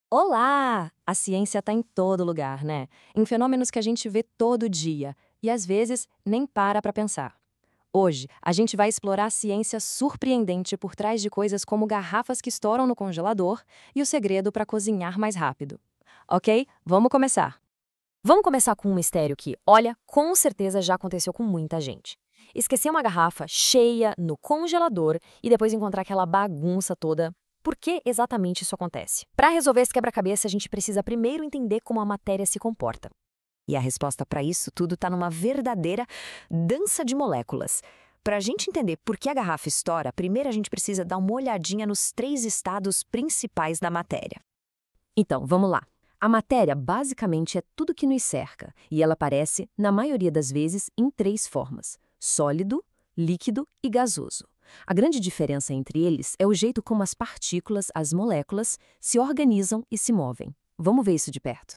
Olá! A ciência está em todo lugar, né? Em fenômenos que a gente vê todo dia e às vezes nem para pensar. Hoje, a gente vai explorar a ciência surpreendente por trás de coisas como garrafas que estouram no congelador e o segredo para cozinhar mais rápido. Ok? Vamos começar. Vamos começar com um mistério que, olha, com certeza já aconteceu com muita gente. Esquecer uma garrafa cheia no congelador e depois encontrar aquela bagunça toda. Por que exatamente isso acontece? Para resolver esse quebra-cabeça, a gente precisa primeiro entender como a matéria se comporta. E a resposta para isso tudo está numa verdadeira dança de moléculas. Para a gente entender por que a garrafa estoura, primeiro a gente precisa dar uma olhadinha nos três estados principais da matéria. Então, vamos lá. A matéria basicamente é tudo que nos cerca, e ela aparece, na maioria das vezes, em três formas: sólido, líquido e gasoso. A grande diferença entre eles é o jeito como as partículas, as moléculas, se organizam e se movem. Vamos ver isso de perto.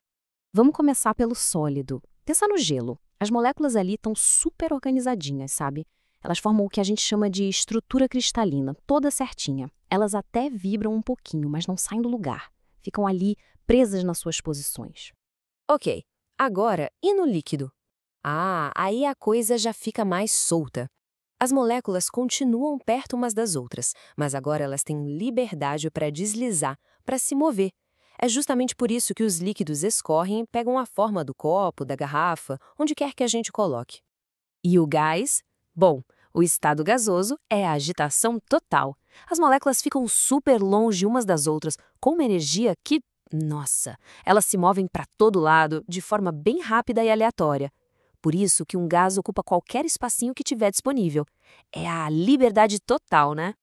Vamos começar pelo sólido. Pensa no gelo. As moléculas ali estão super organizadinhas, sabe? Elas formam o que a gente chama de estrutura cristalina, toda certinha. Elas até vibram um pouquinho, mas não saem do lugar. Ficam ali presas nas suas posições. Ok, agora e no líquido? Ah, aí a coisa já fica mais solta. As moléculas continuam perto umas das outras, mas agora elas têm liberdade para deslizar, para se mover. É justamente por isso que os líquidos escorrem e pegam a forma do copo, da garrafa, onde quer que a gente coloque. E o gás? Bom, o estado gasoso é a agitação total. As moléculas ficam super longe umas das outras, com uma energia que, nossa, elas se movem para todo lado de forma bem rápida e aleatória. Por isso que um gás ocupa qualquer espacinho que tiver disponível. É a liberdade total, né?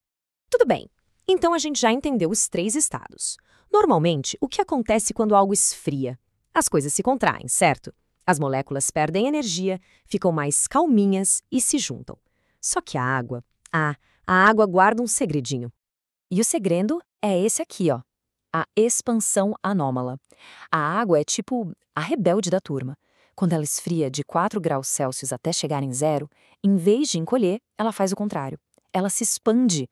Tudo bem. Então a gente já entendeu os três estados. Normalmente, o que acontece quando algo esfria? As coisas se contraem, certo? As moléculas perdem energia, ficam mais calminhas e se juntam. Só que a água, a água guarda um segredinho. E o segredo é esse aqui, ó. A expansão anômala. A água é tipo a rebelde da turma. Quando ela esfria de 4 graus Celsius até chegar em zero, em vez de encolher, ela faz o contrário. Ela se expande.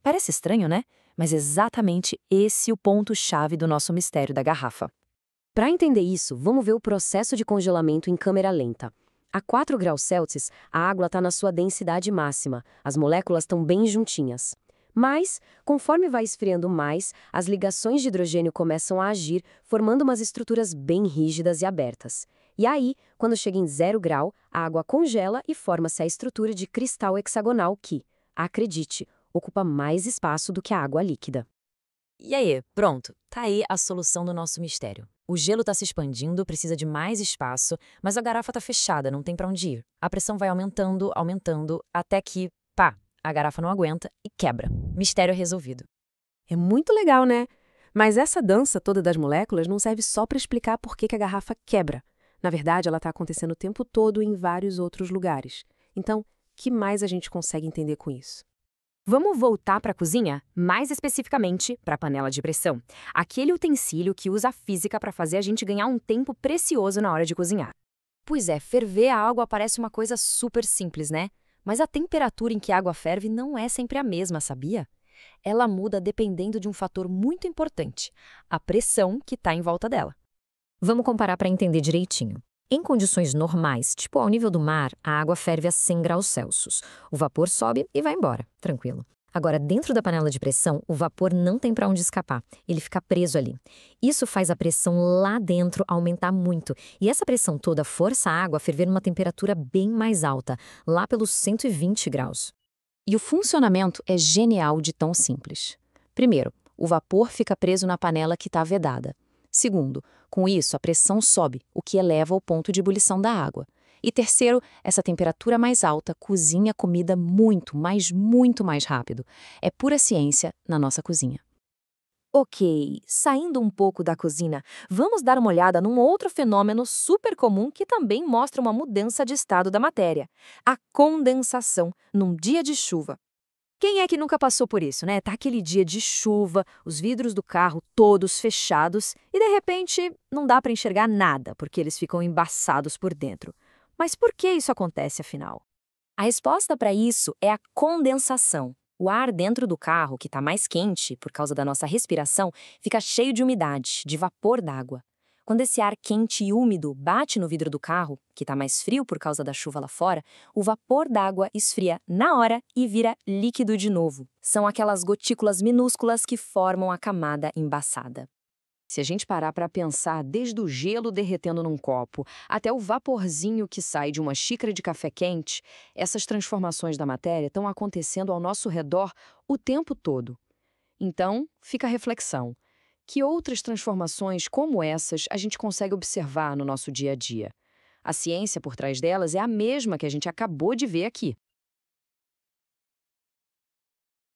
Parece estranho, né? Mas exatamente esse é o ponto-chave do nosso mistério da garrafa. Para entender isso, vamos ver o processo de congelamento em câmera lenta. A 4 graus Celsius, a água está na sua densidade máxima, as moléculas estão bem juntinhas. Mas, conforme vai esfriando mais, as ligações de hidrogênio começam a agir, formando umas estruturas bem rígidas e abertas. E aí, quando chega em 0 grau, a água congela e forma-se a estrutura de cristal hexagonal que, acredite, ocupa mais espaço do que a água líquida. E aí, pronto, tá aí a solução do nosso mistério. O gelo está se expandindo, precisa de mais espaço, mas a garrafa está fechada, não tem para onde ir. A pressão vai aumentando, aumentando, até que, pá, a garrafa não aguenta e quebra. Mistério resolvido. É muito legal, né? Mas essa dança toda das moléculas não serve só para explicar por que a garrafa quebra. Na verdade, ela está acontecendo o tempo todo em vários outros lugares. Então, que mais a gente consegue entender com isso? Vamos voltar para a cozinha? Mais especificamente, para a panela de pressão. Aquele utensílio que usa a física para fazer a gente ganhar um tempo precioso na hora de cozinhar. Pois é, ferver a água parece uma coisa super simples, né? Mas a temperatura em que a água ferve não é sempre a mesma, sabia? Ela muda dependendo de um fator muito importante, a pressão que está em volta dela. Vamos comparar para entender direitinho. Em condições normais, tipo ao nível do mar, a água ferve a 100 graus Celsius. O vapor sobe e vai embora, tranquilo. Agora, dentro da panela de pressão, o vapor não tem para onde escapar. Ele fica preso ali. Isso faz a pressão lá dentro aumentar muito. E essa pressão toda força a água a ferver numa temperatura bem mais alta, lá pelos 120 graus. E o funcionamento é genial de tão simples. Primeiro, o vapor fica preso na panela que está vedada. Segundo, com isso a pressão sobe, o que eleva o ponto de ebulição da água. E terceiro, essa temperatura mais alta cozinha a comida muito, mas muito mais rápido. É pura ciência na nossa cozinha. Ok, saindo um pouco da cozinha, vamos dar uma olhada num outro fenômeno super comum que também mostra uma mudança de estado da matéria: a condensação num dia de chuva. Quem é que nunca passou por isso, né? Tá aquele dia de chuva, os vidros do carro todos fechados e de repente não dá para enxergar nada porque eles ficam embaçados por dentro. Mas por que isso acontece afinal? A resposta para isso é a condensação. O ar dentro do carro, que está mais quente por causa da nossa respiração, fica cheio de umidade, de vapor d'água. Quando esse ar quente e úmido bate no vidro do carro, que está mais frio por causa da chuva lá fora, o vapor d'água esfria na hora e vira líquido de novo. São aquelas gotículas minúsculas que formam a camada embaçada. Se a gente parar para pensar, desde o gelo derretendo num copo até o vaporzinho que sai de uma xícara de café quente, essas transformações da matéria estão acontecendo ao nosso redor o tempo todo. Então, fica a reflexão. Que outras transformações como essas a gente consegue observar no nosso dia a dia? A ciência por trás delas é a mesma que a gente acabou de ver aqui.